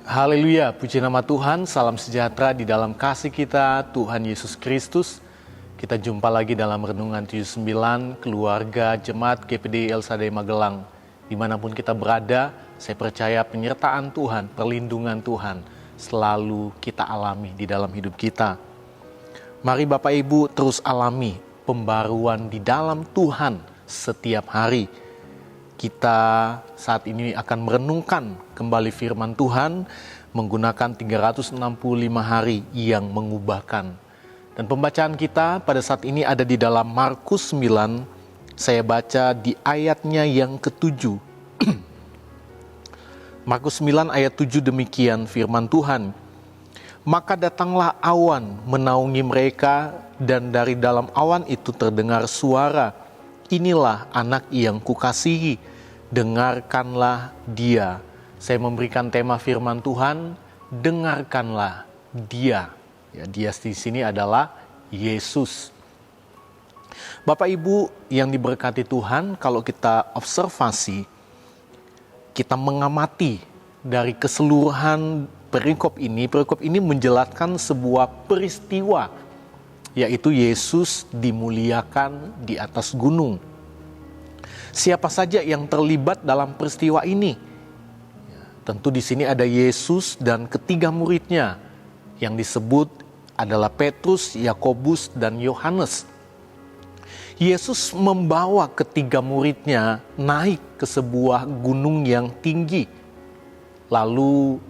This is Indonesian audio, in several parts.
Haleluya, puji nama Tuhan, salam sejahtera di dalam kasih kita, Tuhan Yesus Kristus. Kita jumpa lagi dalam Renungan 79, keluarga Jemaat GPD El Shaddai Magelang. Dimanapun kita berada, saya percaya penyertaan Tuhan, perlindungan Tuhan selalu kita alami di dalam hidup kita. Mari Bapak Ibu terus alami pembaruan di dalam Tuhan setiap hari. Kita saat ini akan merenungkan kembali firman Tuhan menggunakan 365 hari yang mengubahkan. Dan pembacaan kita pada saat ini ada di dalam Markus 9, saya baca di ayatnya yang ke-7. Markus 9 ayat 7 demikian firman Tuhan. Maka datanglah awan menaungi mereka dan dari dalam awan itu terdengar suara. Inilah anak yang kukasihi, dengarkanlah dia. Saya memberikan tema firman Tuhan, dengarkanlah dia. Ya, dia di sini adalah Yesus. Bapak Ibu yang diberkati Tuhan, kalau kita observasi, kita mengamati dari keseluruhan perikop ini menjelaskan sebuah peristiwa, yaitu Yesus dimuliakan di atas gunung. Siapa saja yang terlibat dalam peristiwa ini? Tentu di sini ada Yesus dan ketiga muridnya yang disebut adalah Petrus, Yakobus, dan Yohanes. Yesus membawa ketiga muridnya naik ke sebuah gunung yang tinggi. Lalu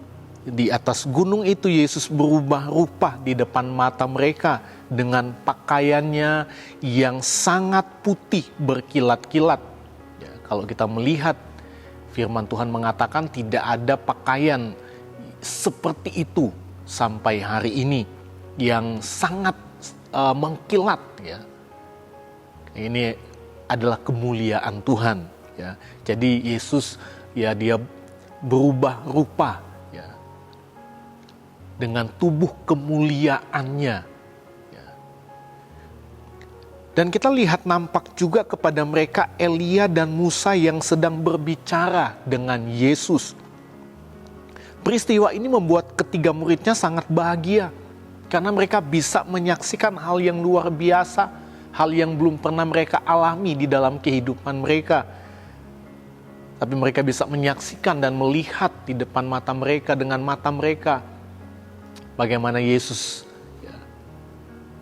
di atas gunung itu Yesus berubah rupa di depan mata mereka dengan pakaiannya yang sangat putih berkilat-kilat. Ya, kalau kita melihat firman Tuhan mengatakan tidak ada pakaian seperti itu sampai hari ini yang sangat mengkilat. Ya. Ini adalah kemuliaan Tuhan. Ya. Jadi Yesus ya dia berubah rupa dengan tubuh kemuliaannya. Ya. Dan kita lihat nampak juga kepada mereka Elia dan Musa yang sedang berbicara dengan Yesus. Peristiwa ini membuat ketiga muridnya sangat bahagia karena mereka bisa menyaksikan hal yang luar biasa, hal yang belum pernah mereka alami di dalam kehidupan mereka. Tapi mereka bisa menyaksikan dan melihat di depan mata mereka dengan mata mereka bagaimana Yesus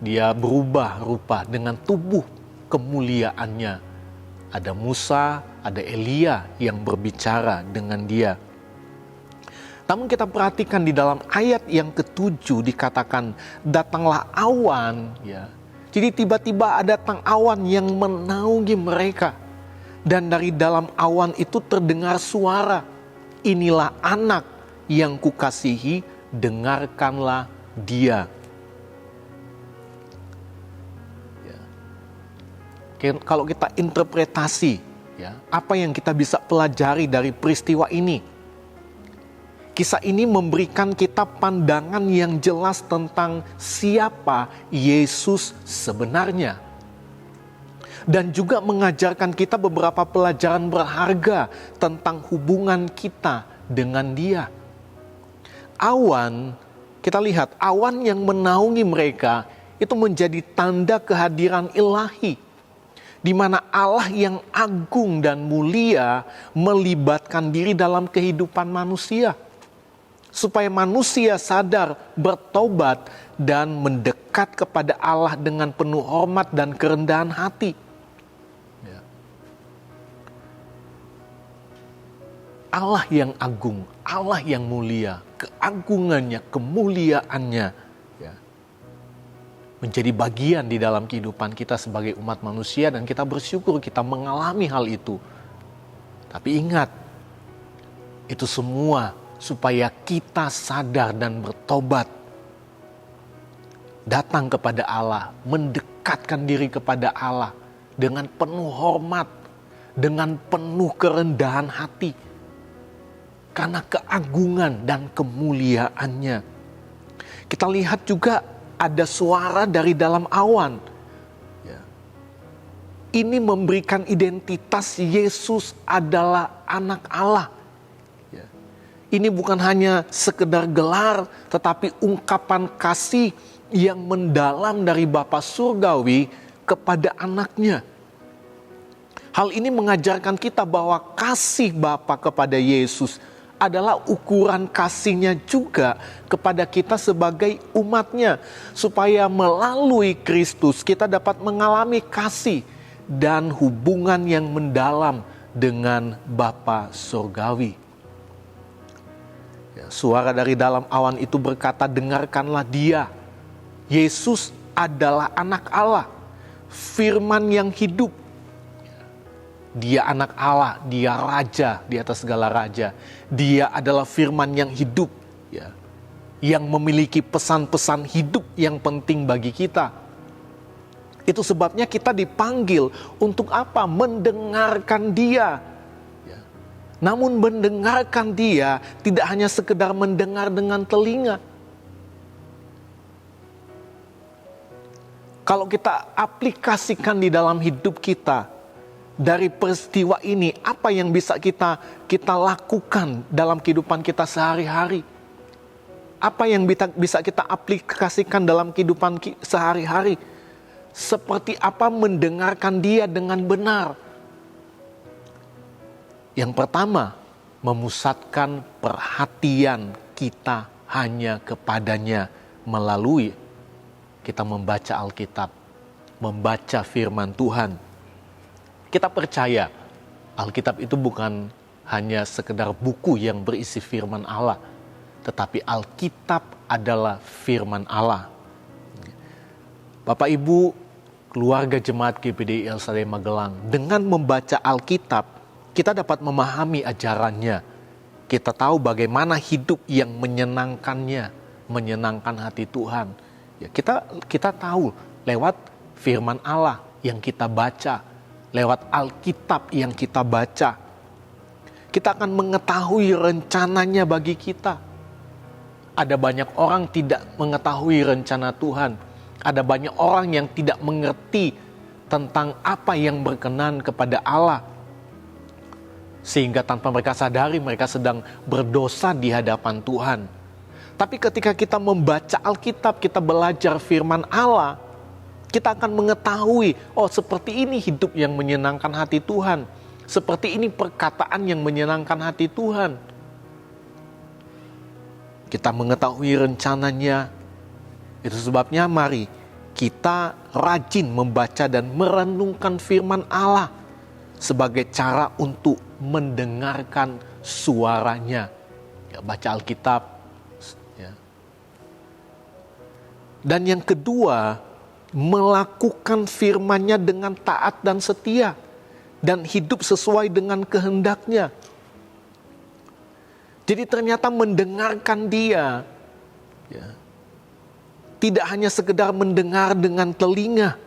dia berubah rupa dengan tubuh kemuliaannya. Ada Musa, ada Elia yang berbicara dengan dia. Namun kita perhatikan di dalam ayat yang ke-7 dikatakan datanglah awan. Ya. Jadi tiba-tiba datang awan yang menaungi mereka. Dan dari dalam awan itu terdengar suara. Inilah anak yang kukasihi, dengarkanlah dia. Ya. Kalau kita interpretasi, ya, apa yang kita bisa pelajari dari peristiwa ini? Kisah ini memberikan kita pandangan yang jelas tentang siapa Yesus sebenarnya. Dan juga mengajarkan kita beberapa pelajaran berharga tentang hubungan kita dengan dia. Awan, kita lihat awan yang menaungi mereka itu menjadi tanda kehadiran ilahi, di mana Allah yang agung dan mulia melibatkan diri dalam kehidupan manusia, supaya manusia sadar, bertobat, dan mendekat kepada Allah dengan penuh hormat dan kerendahan hati. Allah yang agung, Allah yang mulia, keagungannya, kemuliaannya ya, menjadi bagian di dalam kehidupan kita sebagai umat manusia, dan kita bersyukur kita mengalami hal itu. Tapi ingat, itu semua supaya kita sadar dan bertobat, datang kepada Allah, mendekatkan diri kepada Allah dengan penuh hormat, dengan penuh kerendahan hati. Karena keagungan dan kemuliaannya. Kita lihat juga ada suara dari dalam awan. Ya. Ini memberikan identitas Yesus adalah anak Allah. Ya. Ini bukan hanya sekedar gelar, tetapi ungkapan kasih yang mendalam dari Bapa Surgawi kepada anaknya. Hal ini mengajarkan kita bahwa kasih Bapa kepada Yesus adalah ukuran kasihnya juga kepada kita sebagai umatnya. Supaya melalui Kristus kita dapat mengalami kasih dan hubungan yang mendalam dengan Bapa Surgawi. Suara dari dalam awan itu berkata, dengarkanlah Dia. Yesus adalah anak Allah, firman yang hidup. Dia anak Allah, Dia raja di atas segala raja. Dia adalah firman yang hidup, ya, yang memiliki pesan-pesan hidup yang penting bagi kita. Itu sebabnya kita dipanggil untuk apa? Mendengarkan Dia. Namun mendengarkan Dia tidak hanya sekedar mendengar dengan telinga. Kalau kita aplikasikan di dalam hidup kita, dari peristiwa ini, apa yang bisa kita lakukan dalam kehidupan kita sehari-hari? Apa yang bisa kita aplikasikan dalam kehidupan sehari-hari? Seperti apa mendengarkan Dia dengan benar? Yang pertama, memusatkan perhatian kita hanya kepadanya melalui kita membaca Alkitab, membaca firman Tuhan. Kita percaya Alkitab itu bukan hanya sekedar buku yang berisi firman Allah, tetapi Alkitab adalah firman Allah. Bapak Ibu, keluarga jemaat GPDI El Shaddai Magelang, dengan membaca Alkitab, kita dapat memahami ajarannya. Kita tahu bagaimana hidup yang menyenangkannya, menyenangkan hati Tuhan. Ya, kita tahu lewat firman Allah yang kita baca, lewat Alkitab yang kita baca. Kita akan mengetahui rencananya bagi kita. Ada banyak orang tidak mengetahui rencana Tuhan. Ada banyak orang yang tidak mengerti tentang apa yang berkenan kepada Allah. Sehingga tanpa mereka sadari mereka sedang berdosa di hadapan Tuhan. Tapi ketika kita membaca Alkitab, kita belajar firman Allah, kita akan mengetahui, oh seperti ini hidup yang menyenangkan hati Tuhan. Seperti ini perkataan yang menyenangkan hati Tuhan. Kita mengetahui rencananya. Itu sebabnya mari kita rajin membaca dan merenungkan firman Allah sebagai cara untuk mendengarkan suaranya. Ya, baca Alkitab. Ya. Dan yang kedua, melakukan firman-Nya dengan taat dan setia. Dan hidup sesuai dengan kehendak-Nya. Jadi ternyata mendengarkan Dia, ya, tidak hanya sekedar mendengar dengan telinga,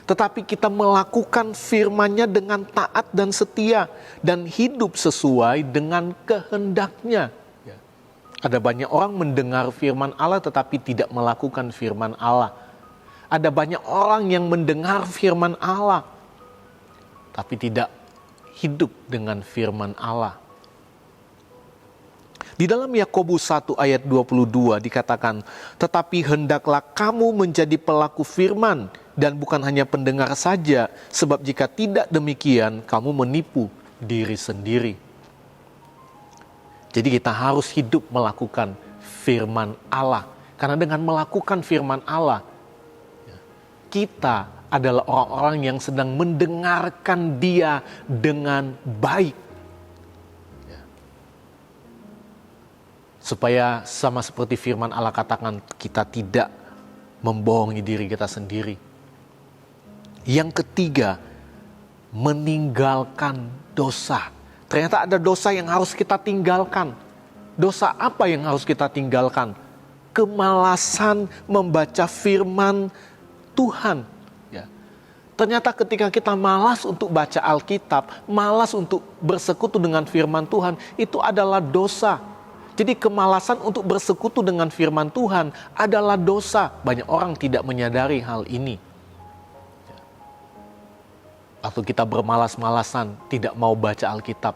tetapi kita melakukan firman-Nya dengan taat dan setia. Dan hidup sesuai dengan kehendak-Nya. Ya. Ada banyak orang mendengar firman Allah tetapi tidak melakukan firman Allah. Ada banyak orang yang mendengar firman Allah tapi tidak hidup dengan firman Allah. Di dalam Yakobus 1 ayat 22 dikatakan, tetapi hendaklah kamu menjadi pelaku firman dan bukan hanya pendengar saja, sebab jika tidak demikian kamu menipu diri sendiri. Jadi kita harus hidup melakukan firman Allah. Karena dengan melakukan firman Allah, kita adalah orang-orang yang sedang mendengarkan Dia dengan baik. Supaya sama seperti firman Allah katakan, kita tidak membohongi diri kita sendiri. Yang ketiga, meninggalkan dosa. Ternyata ada dosa yang harus kita tinggalkan. Dosa apa yang harus kita tinggalkan? Kemalasan membaca firman Tuhan. Ya. Ternyata ketika kita malas untuk baca Alkitab, malas untuk bersekutu dengan firman Tuhan, itu adalah dosa. Jadi kemalasan untuk bersekutu dengan firman Tuhan adalah dosa. Banyak orang tidak menyadari hal ini. Atau kita bermalas-malasan tidak mau baca Alkitab,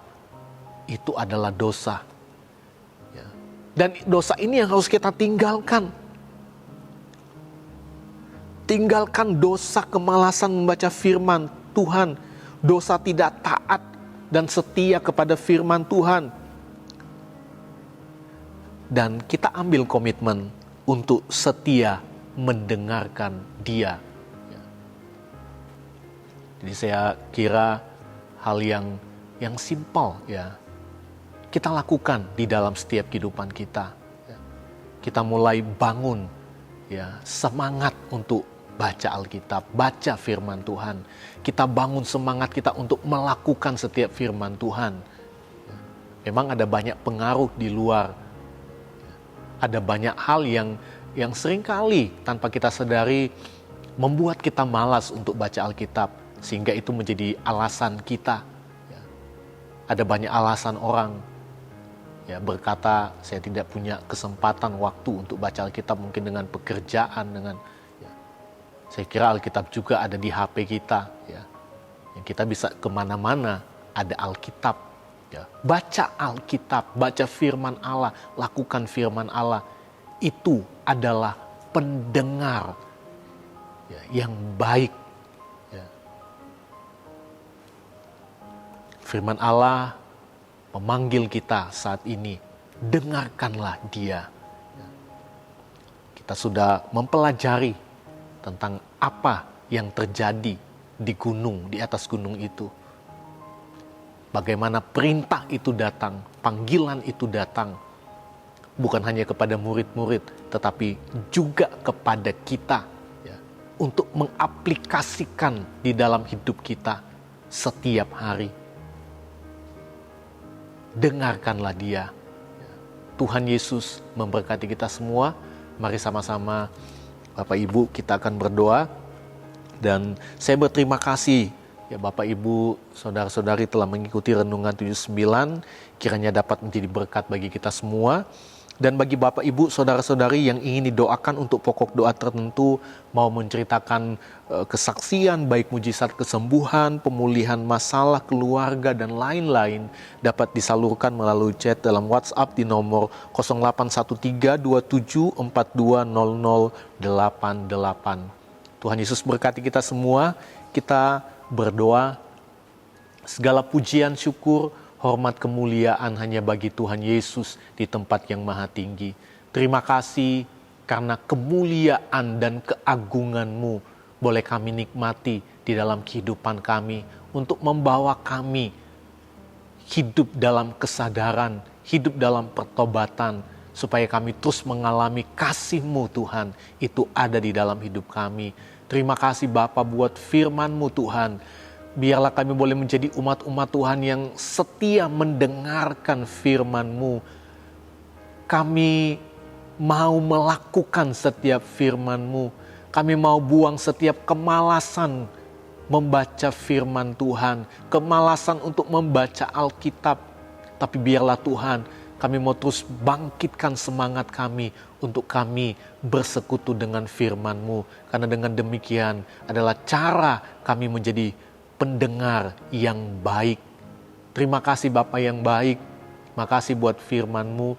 itu adalah dosa. Dan dosa ini yang harus kita tinggalkan. Tinggalkan dosa kemalasan membaca firman Tuhan, dosa tidak taat dan setia kepada firman Tuhan. Dan kita ambil komitmen untuk setia mendengarkan Dia. Jadi saya kira hal yang simpel ya, kita lakukan di dalam setiap kehidupan kita. Kita mulai bangun ya, semangat untuk baca Alkitab, baca firman Tuhan. Kita bangun semangat kita untuk melakukan setiap firman Tuhan. Memang ada banyak pengaruh di luar. Ada banyak hal yang seringkali tanpa kita sadari membuat kita malas untuk baca Alkitab, sehingga itu menjadi alasan kita. Ada banyak alasan orang ya berkata, saya tidak punya kesempatan waktu untuk baca Alkitab, mungkin dengan pekerjaan, dengan saya kira Alkitab juga ada di HP kita ya. Yang kita bisa kemana-mana ada Alkitab ya. Baca Alkitab, baca firman Allah, lakukan firman Allah. Itu adalah pendengar ya, yang baik ya. Firman Allah memanggil kita saat ini, dengarkanlah Dia. Kita sudah mempelajari tentang apa yang terjadi di gunung, di atas gunung itu. Bagaimana perintah itu datang, panggilan itu datang. Bukan hanya kepada murid-murid, tetapi juga kepada kita. Ya, untuk mengaplikasikan di dalam hidup kita setiap hari. Dengarkanlah Dia. Tuhan Yesus memberkati kita semua. Mari sama-sama Bapak Ibu kita akan berdoa. Dan saya berterima kasih ya Bapak Ibu, saudara-saudari telah mengikuti Renungan 79. Kiranya dapat menjadi berkat bagi kita semua. Dan bagi Bapak Ibu, saudara-saudari yang ingin didoakan untuk pokok doa tertentu, mau menceritakan kesaksian, baik mujizat kesembuhan, pemulihan masalah keluarga, dan lain-lain, dapat disalurkan melalui chat dalam WhatsApp di nomor 081327420088. Tuhan Yesus berkati kita semua. Kita berdoa, segala pujian, syukur, hormat, kemuliaan hanya bagi Tuhan Yesus di tempat yang maha tinggi. Terima kasih karena kemuliaan dan keagungan-Mu boleh kami nikmati di dalam kehidupan kami, untuk membawa kami hidup dalam kesadaran, hidup dalam pertobatan, supaya kami terus mengalami kasih-Mu Tuhan, itu ada di dalam hidup kami. Terima kasih Bapa buat firman-Mu Tuhan. Biarlah kami boleh menjadi umat-umat Tuhan yang setia mendengarkan firman-Mu. Kami mau melakukan setiap firman-Mu. Kami mau buang setiap kemalasan membaca firman Tuhan, kemalasan untuk membaca Alkitab. Tapi biarlah Tuhan, kami mau terus bangkitkan semangat kami untuk kami bersekutu dengan firman-Mu. Karena dengan demikian adalah cara kami menjadi pendengar yang baik. Terima kasih Bapa yang baik. Makasih buat firman-Mu.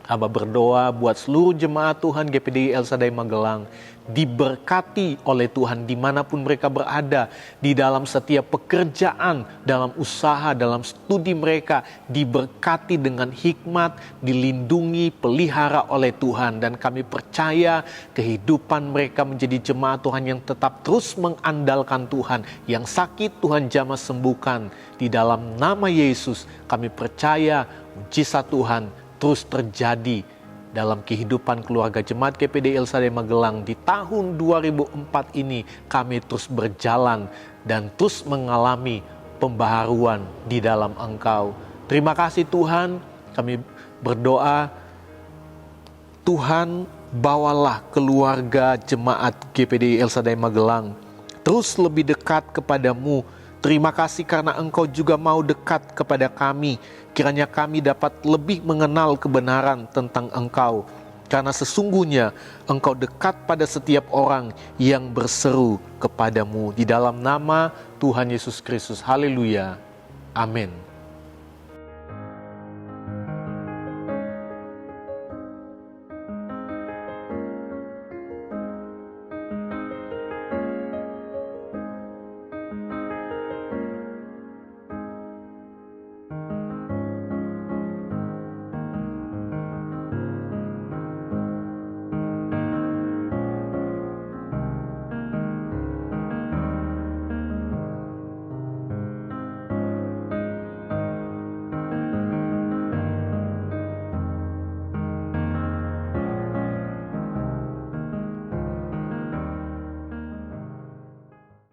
Hamba berdoa buat seluruh jemaat Tuhan GPDI El Shaddai Magelang, diberkati oleh Tuhan dimanapun mereka berada, di dalam setiap pekerjaan, dalam usaha, dalam studi mereka, diberkati dengan hikmat, dilindungi, pelihara oleh Tuhan. Dan kami percaya kehidupan mereka menjadi jemaat Tuhan yang tetap terus mengandalkan Tuhan. Yang sakit Tuhan jamah sembuhkan. Di dalam nama Yesus kami percaya mujizat Tuhan terus terjadi dalam kehidupan keluarga jemaat GPDI El Shaddai Magelang. Di tahun 2004 ini kami terus berjalan dan terus mengalami pembaharuan di dalam Engkau. Terima kasih Tuhan, kami berdoa Tuhan bawalah keluarga jemaat GPDI El Shaddai Magelang terus lebih dekat kepadamu. Terima kasih karena Engkau juga mau dekat kepada kami. Kiranya kami dapat lebih mengenal kebenaran tentang Engkau. Karena sesungguhnya Engkau dekat pada setiap orang yang berseru kepadamu. Di dalam nama Tuhan Yesus Kristus. Haleluya. Amin.